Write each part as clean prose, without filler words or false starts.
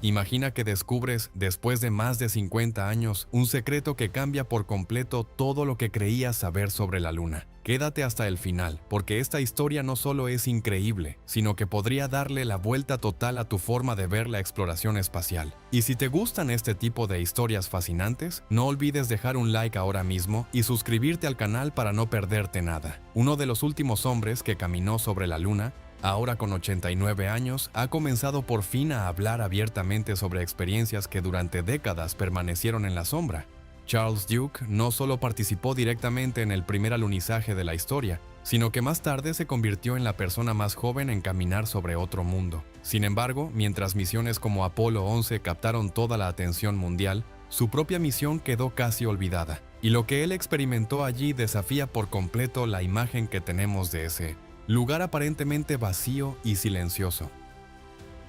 Imagina que descubres, después de más de 50 años, un secreto que cambia por completo todo lo que creías saber sobre la Luna. Quédate hasta el final, porque esta historia no solo es increíble, sino que podría darle la vuelta total a tu forma de ver la exploración espacial. Y si te gustan este tipo de historias fascinantes, no olvides dejar un like ahora mismo y suscribirte al canal para no perderte nada. Uno de los últimos hombres que caminó sobre la Luna, ahora con 89 años, ha comenzado por fin a hablar abiertamente sobre experiencias que durante décadas permanecieron en la sombra. Charles Duke no solo participó directamente en el primer alunizaje de la historia, sino que más tarde se convirtió en la persona más joven en caminar sobre otro mundo. Sin embargo, mientras misiones como Apolo 11 captaron toda la atención mundial, su propia misión quedó casi olvidada, y lo que él experimentó allí desafía por completo la imagen que tenemos de ese lugar aparentemente vacío y silencioso.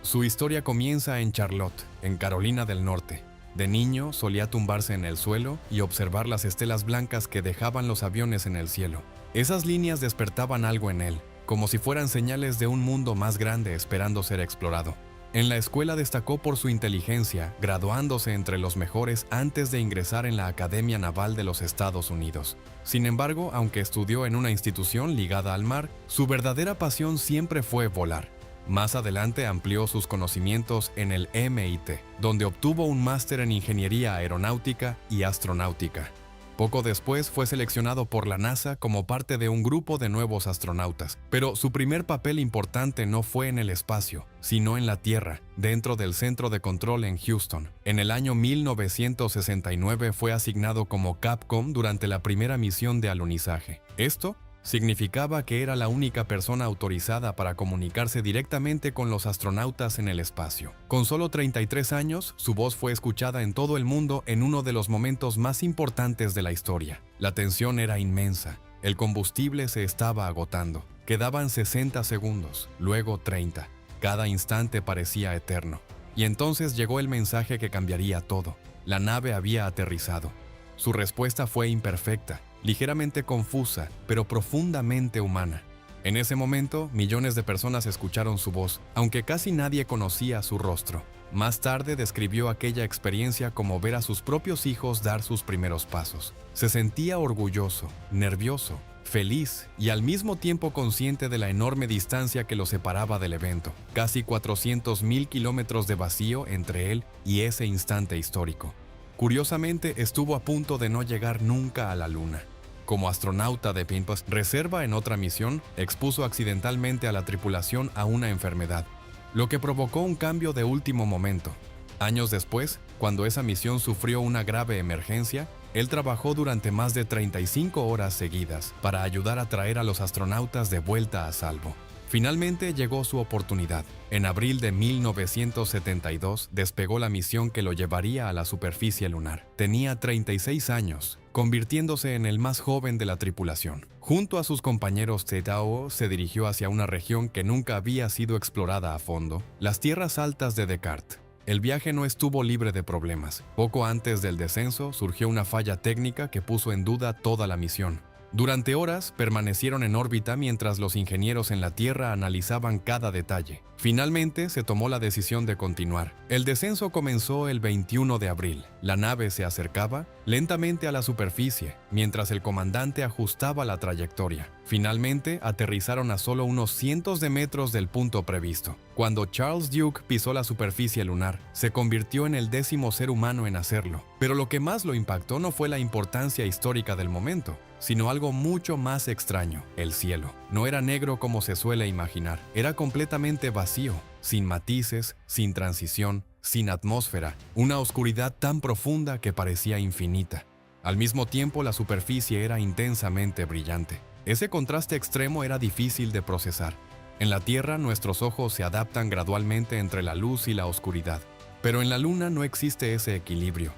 Su historia comienza en Charlotte, en Carolina del Norte. De niño solía tumbarse en el suelo y observar las estelas blancas que dejaban los aviones en el cielo. Esas líneas despertaban algo en él, como si fueran señales de un mundo más grande esperando ser explorado. En la escuela destacó por su inteligencia, graduándose entre los mejores antes de ingresar en la Academia Naval de los Estados Unidos. Sin embargo, aunque estudió en una institución ligada al mar, su verdadera pasión siempre fue volar. Más adelante amplió sus conocimientos en el MIT, donde obtuvo un máster en Ingeniería Aeronáutica y Astronáutica. Poco después fue seleccionado por la NASA como parte de un grupo de nuevos astronautas, pero su primer papel importante no fue en el espacio, sino en la Tierra, dentro del Centro de Control en Houston. En el año 1969 fue asignado como Capcom durante la primera misión de alunizaje. Esto significaba que era la única persona autorizada para comunicarse directamente con los astronautas en el espacio. Con solo 33 años, su voz fue escuchada en todo el mundo en uno de los momentos más importantes de la historia. La tensión era inmensa. El combustible se estaba agotando. Quedaban 60 segundos, luego 30. Cada instante parecía eterno. Y entonces llegó el mensaje que cambiaría todo. La nave había aterrizado. Su respuesta fue imperfecta, ligeramente confusa, pero profundamente humana. En ese momento, millones de personas escucharon su voz, aunque casi nadie conocía su rostro. Más tarde describió aquella experiencia como ver a sus propios hijos dar sus primeros pasos. Se sentía orgulloso, nervioso, feliz y al mismo tiempo consciente de la enorme distancia que lo separaba del evento. Casi 400.000 kilómetros de vacío entre él y ese instante histórico. Curiosamente, estuvo a punto de no llegar nunca a la Luna. Como astronauta de Pinpost Reserva en otra misión, expuso accidentalmente a la tripulación a una enfermedad, lo que provocó un cambio de último momento. Años después, cuando esa misión sufrió una grave emergencia, él trabajó durante más de 35 horas seguidas para ayudar a traer a los astronautas de vuelta a salvo. Finalmente llegó su oportunidad. En abril de 1972 despegó la misión que lo llevaría a la superficie lunar. Tenía 36 años, convirtiéndose en el más joven de la tripulación. Junto a sus compañeros Tedao, se dirigió hacia una región que nunca había sido explorada a fondo, las tierras altas de Descartes. El viaje no estuvo libre de problemas. Poco antes del descenso surgió una falla técnica que puso en duda toda la misión. Durante horas permanecieron en órbita mientras los ingenieros en la Tierra analizaban cada detalle. Finalmente se tomó la decisión de continuar. El descenso comenzó el 21 de abril. La nave se acercaba lentamente a la superficie, mientras el comandante ajustaba la trayectoria. Finalmente aterrizaron a solo unos cientos de metros del punto previsto. Cuando Charles Duke pisó la superficie lunar, se convirtió en el 10º ser humano en hacerlo. Pero lo que más lo impactó no fue la importancia histórica del momento, sino algo mucho más extraño: el cielo. No era negro como se suele imaginar, era completamente vacío, sin matices, sin transición, sin atmósfera, una oscuridad tan profunda que parecía infinita. Al mismo tiempo, la superficie era intensamente brillante. Ese contraste extremo era difícil de procesar. En la Tierra, nuestros ojos se adaptan gradualmente entre la luz y la oscuridad, pero en la Luna no existe ese equilibrio.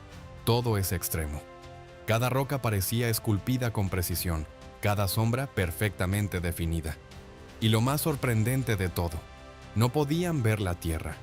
Todo es extremo. Cada roca parecía esculpida con precisión, cada sombra perfectamente definida. Y lo más sorprendente de todo, no podían ver la Tierra,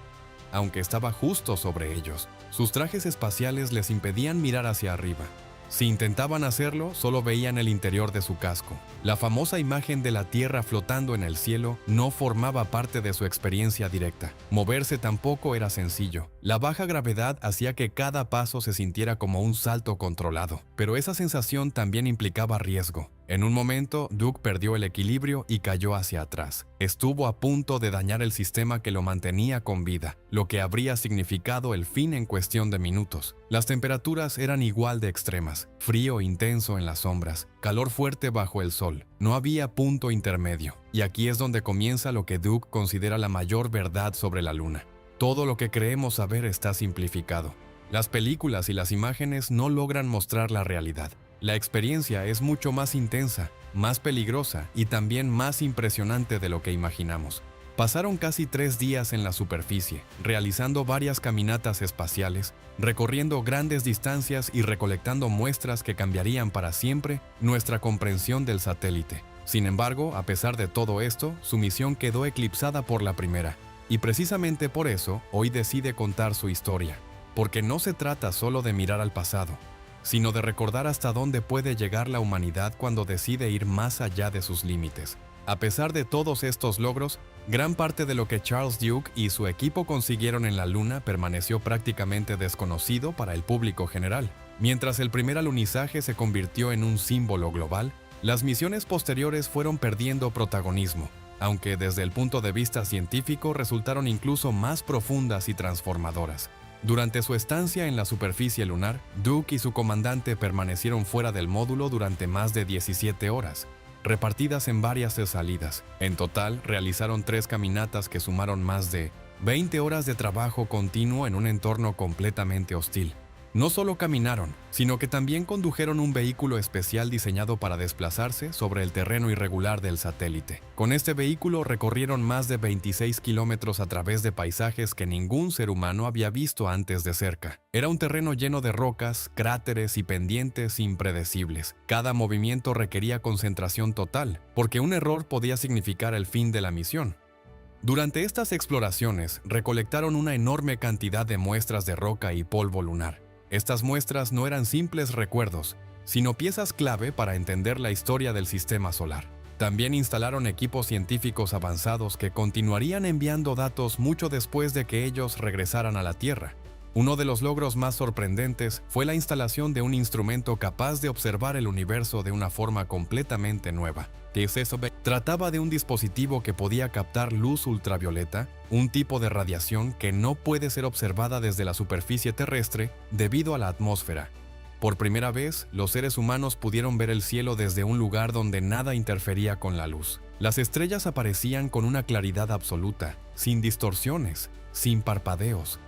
aunque estaba justo sobre ellos. Sus trajes espaciales les impedían mirar hacia arriba. Si intentaban hacerlo, solo veían el interior de su casco. La famosa imagen de la Tierra flotando en el cielo no formaba parte de su experiencia directa. Moverse tampoco era sencillo. La baja gravedad hacía que cada paso se sintiera como un salto controlado, pero esa sensación también implicaba riesgo. En un momento, Duke perdió el equilibrio y cayó hacia atrás. Estuvo a punto de dañar el sistema que lo mantenía con vida, lo que habría significado el fin en cuestión de minutos. Las temperaturas eran igual de extremas: frío intenso en las sombras, calor fuerte bajo el sol. No había punto intermedio. Y aquí es donde comienza lo que Duke considera la mayor verdad sobre la Luna. Todo lo que creemos saber está simplificado. Las películas y las imágenes no logran mostrar la realidad. La experiencia es mucho más intensa, más peligrosa y también más impresionante de lo que imaginamos. Pasaron casi 3 días en la superficie, realizando varias caminatas espaciales, recorriendo grandes distancias y recolectando muestras que cambiarían para siempre nuestra comprensión del satélite. Sin embargo, a pesar de todo esto, su misión quedó eclipsada por la primera. Y precisamente por eso, hoy decide contar su historia. Porque no se trata solo de mirar al pasado, sino de recordar hasta dónde puede llegar la humanidad cuando decide ir más allá de sus límites. A pesar de todos estos logros, gran parte de lo que Charles Duke y su equipo consiguieron en la Luna permaneció prácticamente desconocido para el público general. Mientras el primer alunizaje se convirtió en un símbolo global, las misiones posteriores fueron perdiendo protagonismo, aunque desde el punto de vista científico resultaron incluso más profundas y transformadoras. Durante su estancia en la superficie lunar, Duke y su comandante permanecieron fuera del módulo durante más de 17 horas, repartidas en varias salidas. En total, realizaron 3 caminatas que sumaron más de 20 horas de trabajo continuo en un entorno completamente hostil. No solo caminaron, sino que también condujeron un vehículo especial diseñado para desplazarse sobre el terreno irregular del satélite. Con este vehículo recorrieron más de 26 kilómetros a través de paisajes que ningún ser humano había visto antes de cerca. Era un terreno lleno de rocas, cráteres y pendientes impredecibles. Cada movimiento requería concentración total, porque un error podía significar el fin de la misión. Durante estas exploraciones, recolectaron una enorme cantidad de muestras de roca y polvo lunar. Estas muestras no eran simples recuerdos, sino piezas clave para entender la historia del sistema solar. También instalaron equipos científicos avanzados que continuarían enviando datos mucho después de que ellos regresaran a la Tierra. Uno de los logros más sorprendentes fue la instalación de un instrumento capaz de observar el universo de una forma completamente nueva. Trataba de un dispositivo que podía captar luz ultravioleta, un tipo de radiación que no puede ser observada desde la superficie terrestre debido a la atmósfera. Por primera vez, los seres humanos pudieron ver el cielo desde un lugar donde nada interfería con la luz. Las estrellas aparecían con una claridad absoluta, sin distorsiones, sin parpadeos.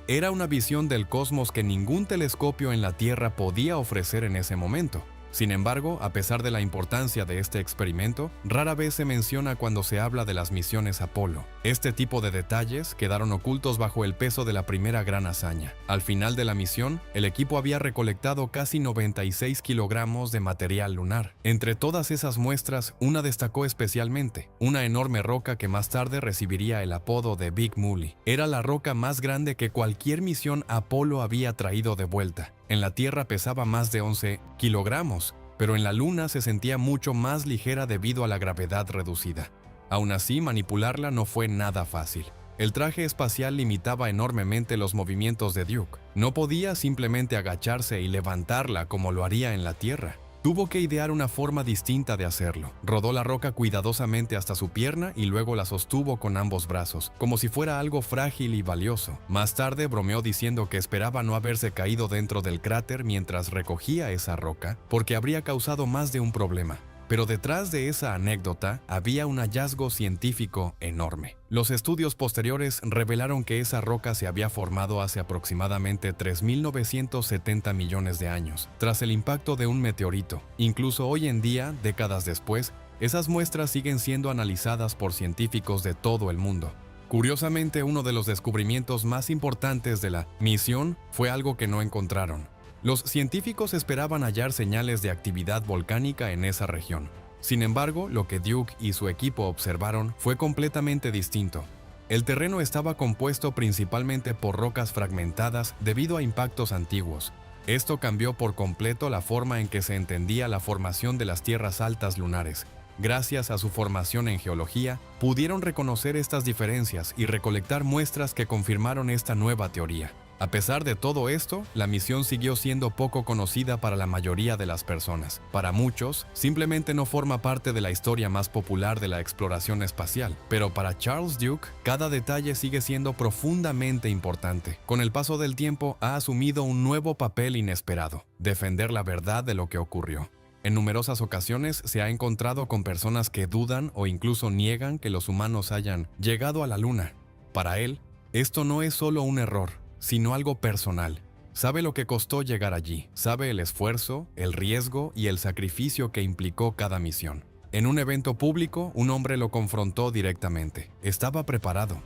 Era una visión del cosmos que ningún telescopio en la Tierra podía ofrecer en ese momento. Sin embargo, a pesar de la importancia de este experimento, rara vez se menciona cuando se habla de las misiones Apolo. Este tipo de detalles quedaron ocultos bajo el peso de la primera gran hazaña. Al final de la misión, el equipo había recolectado casi 96 kilogramos de material lunar. Entre todas esas muestras, una destacó especialmente, una enorme roca que más tarde recibiría el apodo de Big Muley. Era la roca más grande que cualquier misión Apolo había traído de vuelta. En la Tierra pesaba más de 11 kilogramos, pero en la Luna se sentía mucho más ligera debido a la gravedad reducida. Aún así, manipularla no fue nada fácil. El traje espacial limitaba enormemente los movimientos de Duke. No podía simplemente agacharse y levantarla como lo haría en la Tierra. Tuvo que idear una forma distinta de hacerlo. Rodó la roca cuidadosamente hasta su pierna y luego la sostuvo con ambos brazos, como si fuera algo frágil y valioso. Más tarde bromeó diciendo que esperaba no haberse caído dentro del cráter mientras recogía esa roca, porque habría causado más de un problema. Pero detrás de esa anécdota había un hallazgo científico enorme. Los estudios posteriores revelaron que esa roca se había formado hace aproximadamente 3.970 millones de años, tras el impacto de un meteorito. Incluso hoy en día, décadas después, esas muestras siguen siendo analizadas por científicos de todo el mundo. Curiosamente, uno de los descubrimientos más importantes de la misión fue algo que no encontraron. Los científicos esperaban hallar señales de actividad volcánica en esa región. Sin embargo, lo que Duke y su equipo observaron fue completamente distinto. El terreno estaba compuesto principalmente por rocas fragmentadas debido a impactos antiguos. Esto cambió por completo la forma en que se entendía la formación de las tierras altas lunares. Gracias a su formación en geología, pudieron reconocer estas diferencias y recolectar muestras que confirmaron esta nueva teoría. A pesar de todo esto, la misión siguió siendo poco conocida para la mayoría de las personas. Para muchos, simplemente no forma parte de la historia más popular de la exploración espacial. Pero para Charles Duke, cada detalle sigue siendo profundamente importante. Con el paso del tiempo, ha asumido un nuevo papel inesperado: defender la verdad de lo que ocurrió. En numerosas ocasiones se ha encontrado con personas que dudan o incluso niegan que los humanos hayan llegado a la Luna. Para él, esto no es solo un error, sino algo personal. Sabe lo que costó llegar allí, sabe el esfuerzo, el riesgo y el sacrificio que implicó cada misión. En un evento público, un hombre lo confrontó directamente. Estaba preparado.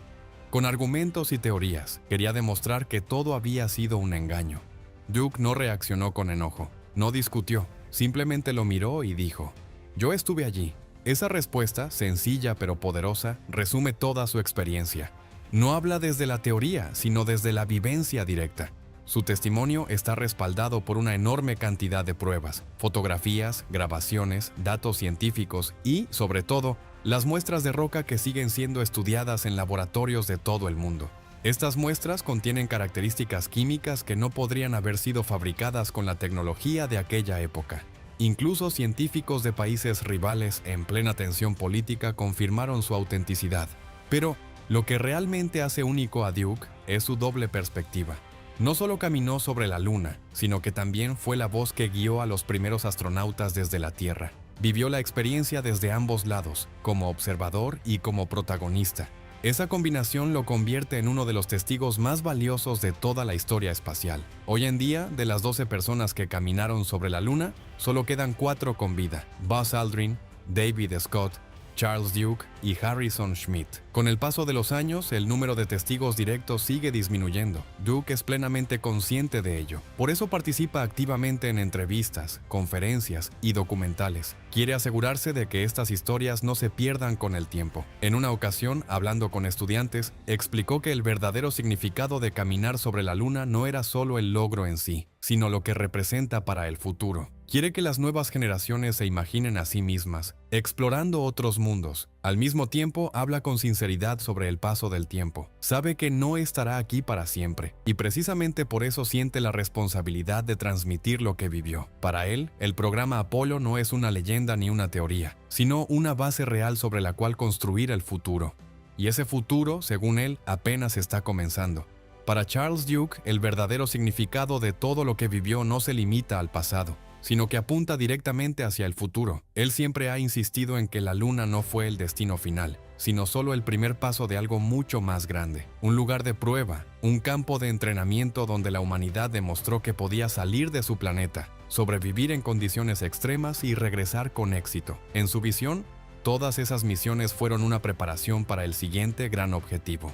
Con argumentos y teorías, quería demostrar que todo había sido un engaño. Duke no reaccionó con enojo, no discutió, simplemente lo miró y dijo: «Yo estuve allí». Esa respuesta, sencilla pero poderosa, resume toda su experiencia. No habla desde la teoría, sino desde la vivencia directa. Su testimonio está respaldado por una enorme cantidad de pruebas, fotografías, grabaciones, datos científicos y, sobre todo, las muestras de roca que siguen siendo estudiadas en laboratorios de todo el mundo. Estas muestras contienen características químicas que no podrían haber sido fabricadas con la tecnología de aquella época. Incluso científicos de países rivales en plena tensión política confirmaron su autenticidad. Pero lo que realmente hace único a Duke es su doble perspectiva. No solo caminó sobre la Luna, sino que también fue la voz que guió a los primeros astronautas desde la Tierra. Vivió la experiencia desde ambos lados, como observador y como protagonista. Esa combinación lo convierte en uno de los testigos más valiosos de toda la historia espacial. Hoy en día, de las 12 personas que caminaron sobre la Luna, solo quedan 4 con vida: Buzz Aldrin, David Scott, Charles Duke y Harrison Schmitt. Con el paso de los años, el número de testigos directos sigue disminuyendo. Duke es plenamente consciente de ello. Por eso participa activamente en entrevistas, conferencias y documentales. Quiere asegurarse de que estas historias no se pierdan con el tiempo. En una ocasión, hablando con estudiantes, explicó que el verdadero significado de caminar sobre la Luna no era solo el logro en sí, sino lo que representa para el futuro. Quiere que las nuevas generaciones se imaginen a sí mismas, explorando otros mundos. Al mismo tiempo, habla con sinceridad sobre el paso del tiempo. Sabe que no estará aquí para siempre, y precisamente por eso siente la responsabilidad de transmitir lo que vivió. Para él, el programa Apolo no es una leyenda ni una teoría, sino una base real sobre la cual construir el futuro. Y ese futuro, según él, apenas está comenzando. Para Charles Duke, el verdadero significado de todo lo que vivió no se limita al pasado, sino que apunta directamente hacia el futuro. Él siempre ha insistido en que la Luna no fue el destino final, sino solo el primer paso de algo mucho más grande. Un lugar de prueba, un campo de entrenamiento donde la humanidad demostró que podía salir de su planeta, sobrevivir en condiciones extremas y regresar con éxito. En su visión, todas esas misiones fueron una preparación para el siguiente gran objetivo: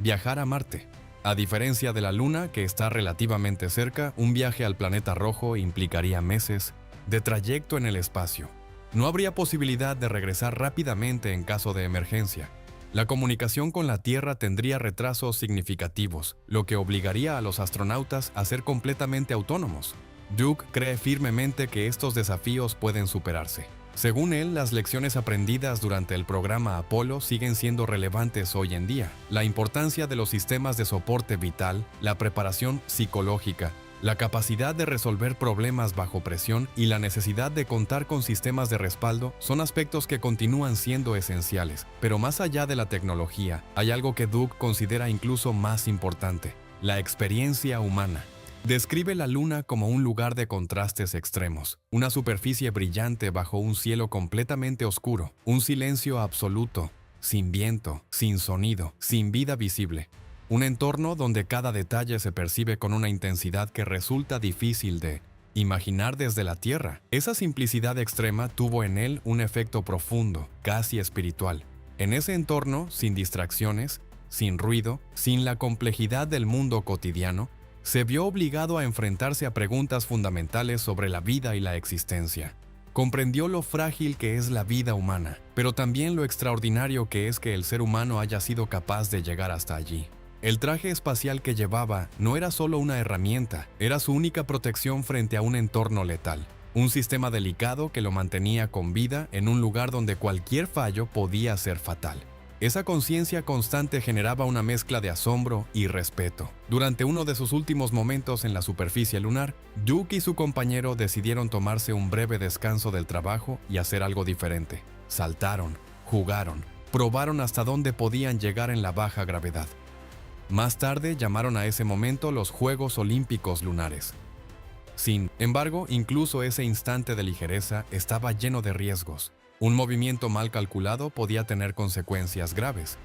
viajar a Marte. A diferencia de la Luna, que está relativamente cerca, un viaje al planeta rojo implicaría meses de trayecto en el espacio. No habría posibilidad de regresar rápidamente en caso de emergencia. La comunicación con la Tierra tendría retrasos significativos, lo que obligaría a los astronautas a ser completamente autónomos. Duke cree firmemente que estos desafíos pueden superarse. Según él, las lecciones aprendidas durante el programa Apolo siguen siendo relevantes hoy en día. La importancia de los sistemas de soporte vital, la preparación psicológica, la capacidad de resolver problemas bajo presión y la necesidad de contar con sistemas de respaldo son aspectos que continúan siendo esenciales. Pero más allá de la tecnología, hay algo que Duke considera incluso más importante: la experiencia humana. Describe la Luna como un lugar de contrastes extremos, una superficie brillante bajo un cielo completamente oscuro, un silencio absoluto, sin viento, sin sonido, sin vida visible. Un entorno donde cada detalle se percibe con una intensidad que resulta difícil de imaginar desde la Tierra. Esa simplicidad extrema tuvo en él un efecto profundo, casi espiritual. En ese entorno, sin distracciones, sin ruido, sin la complejidad del mundo cotidiano, se vio obligado a enfrentarse a preguntas fundamentales sobre la vida y la existencia. Comprendió lo frágil que es la vida humana, pero también lo extraordinario que es que el ser humano haya sido capaz de llegar hasta allí. El traje espacial que llevaba no era solo una herramienta, era su única protección frente a un entorno letal. Un sistema delicado que lo mantenía con vida en un lugar donde cualquier fallo podía ser fatal. Esa conciencia constante generaba una mezcla de asombro y respeto. Durante uno de sus últimos momentos en la superficie lunar, Duke y su compañero decidieron tomarse un breve descanso del trabajo y hacer algo diferente. Saltaron, jugaron, probaron hasta dónde podían llegar en la baja gravedad. Más tarde llamaron a ese momento los Juegos Olímpicos Lunares. Sin embargo, incluso ese instante de ligereza estaba lleno de riesgos. Un movimiento mal calculado podía tener consecuencias graves.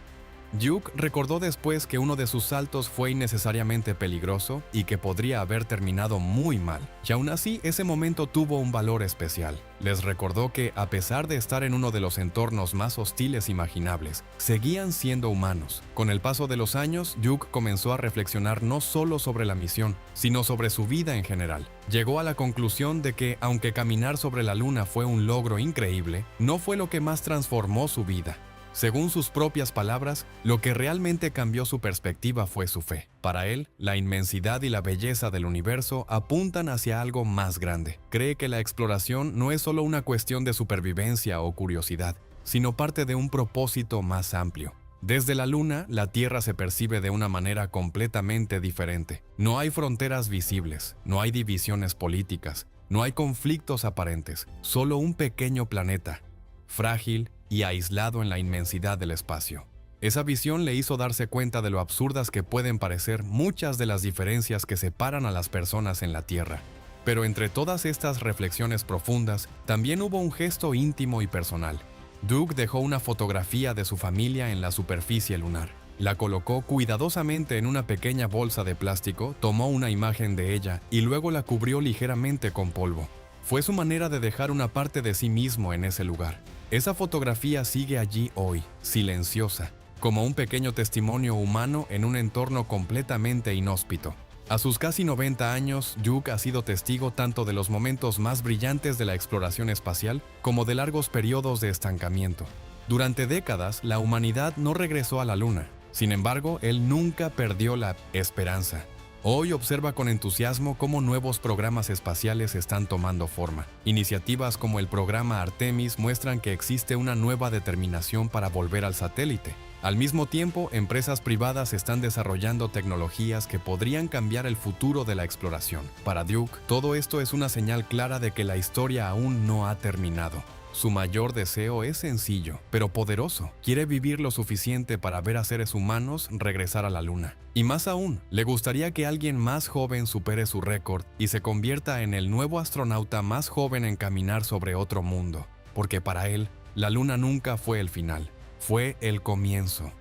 Duke recordó después que uno de sus saltos fue innecesariamente peligroso y que podría haber terminado muy mal. Y aún así, ese momento tuvo un valor especial. Les recordó que, a pesar de estar en uno de los entornos más hostiles imaginables, seguían siendo humanos. Con el paso de los años, Duke comenzó a reflexionar no solo sobre la misión, sino sobre su vida en general. Llegó a la conclusión de que, aunque caminar sobre la luna fue un logro increíble, no fue lo que más transformó su vida. Según sus propias palabras, lo que realmente cambió su perspectiva fue su fe. Para él, la inmensidad y la belleza del universo apuntan hacia algo más grande. Cree que la exploración no es solo una cuestión de supervivencia o curiosidad, sino parte de un propósito más amplio. Desde la Luna, la Tierra se percibe de una manera completamente diferente. No hay fronteras visibles, no hay divisiones políticas, no hay conflictos aparentes, solo un pequeño planeta, frágil y aislado en la inmensidad del espacio. Esa visión le hizo darse cuenta de lo absurdas que pueden parecer muchas de las diferencias que separan a las personas en la Tierra. Pero entre todas estas reflexiones profundas, también hubo un gesto íntimo y personal. Duke dejó una fotografía de su familia en la superficie lunar. La colocó cuidadosamente en una pequeña bolsa de plástico, tomó una imagen de ella y luego la cubrió ligeramente con polvo. Fue su manera de dejar una parte de sí mismo en ese lugar. Esa fotografía sigue allí hoy, silenciosa, como un pequeño testimonio humano en un entorno completamente inhóspito. A sus casi 90 años, Duke ha sido testigo tanto de los momentos más brillantes de la exploración espacial como de largos periodos de estancamiento. Durante décadas, la humanidad no regresó a la Luna. Sin embargo, él nunca perdió la esperanza. Hoy observa con entusiasmo cómo nuevos programas espaciales están tomando forma. Iniciativas como el programa Artemis muestran que existe una nueva determinación para volver al satélite. Al mismo tiempo, empresas privadas están desarrollando tecnologías que podrían cambiar el futuro de la exploración. Para Duke, todo esto es una señal clara de que la historia aún no ha terminado. Su mayor deseo es sencillo, pero poderoso. Quiere vivir lo suficiente para ver a seres humanos regresar a la Luna. Y más aún, le gustaría que alguien más joven supere su récord y se convierta en el nuevo astronauta más joven en caminar sobre otro mundo. Porque para él, la Luna nunca fue el final, fue el comienzo.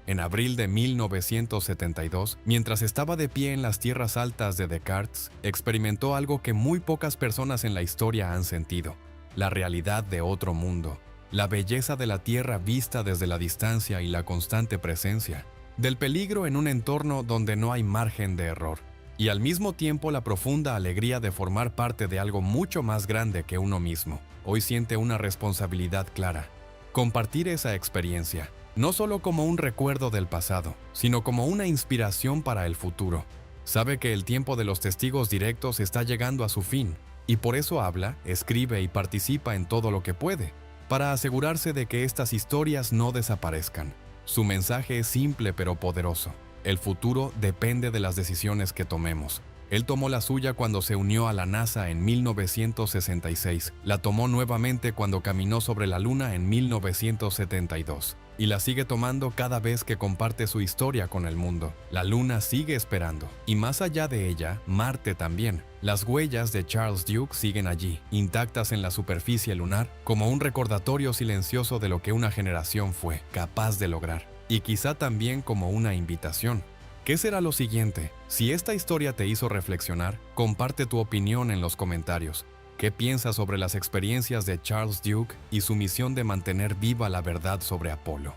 En abril de 1972, mientras estaba de pie en las tierras altas de Descartes, experimentó algo que muy pocas personas en la historia han sentido. La realidad de otro mundo, la belleza de la Tierra vista desde la distancia y la constante presencia, del peligro en un entorno donde no hay margen de error, y al mismo tiempo la profunda alegría de formar parte de algo mucho más grande que uno mismo. Hoy siente una responsabilidad clara: compartir esa experiencia, no solo como un recuerdo del pasado, sino como una inspiración para el futuro. Sabe que el tiempo de los testigos directos está llegando a su fin, y por eso habla, escribe y participa en todo lo que puede, para asegurarse de que estas historias no desaparezcan. Su mensaje es simple pero poderoso. El futuro depende de las decisiones que tomemos. Él tomó la suya cuando se unió a la NASA en 1966, la tomó nuevamente cuando caminó sobre la Luna en 1972, y la sigue tomando cada vez que comparte su historia con el mundo. La Luna sigue esperando, y más allá de ella, Marte también. Las huellas de Charles Duke siguen allí, intactas en la superficie lunar, como un recordatorio silencioso de lo que una generación fue capaz de lograr, y quizá también como una invitación. ¿Qué será lo siguiente? Si esta historia te hizo reflexionar, comparte tu opinión en los comentarios. ¿Qué piensas sobre las experiencias de Charles Duke y su misión de mantener viva la verdad sobre Apolo?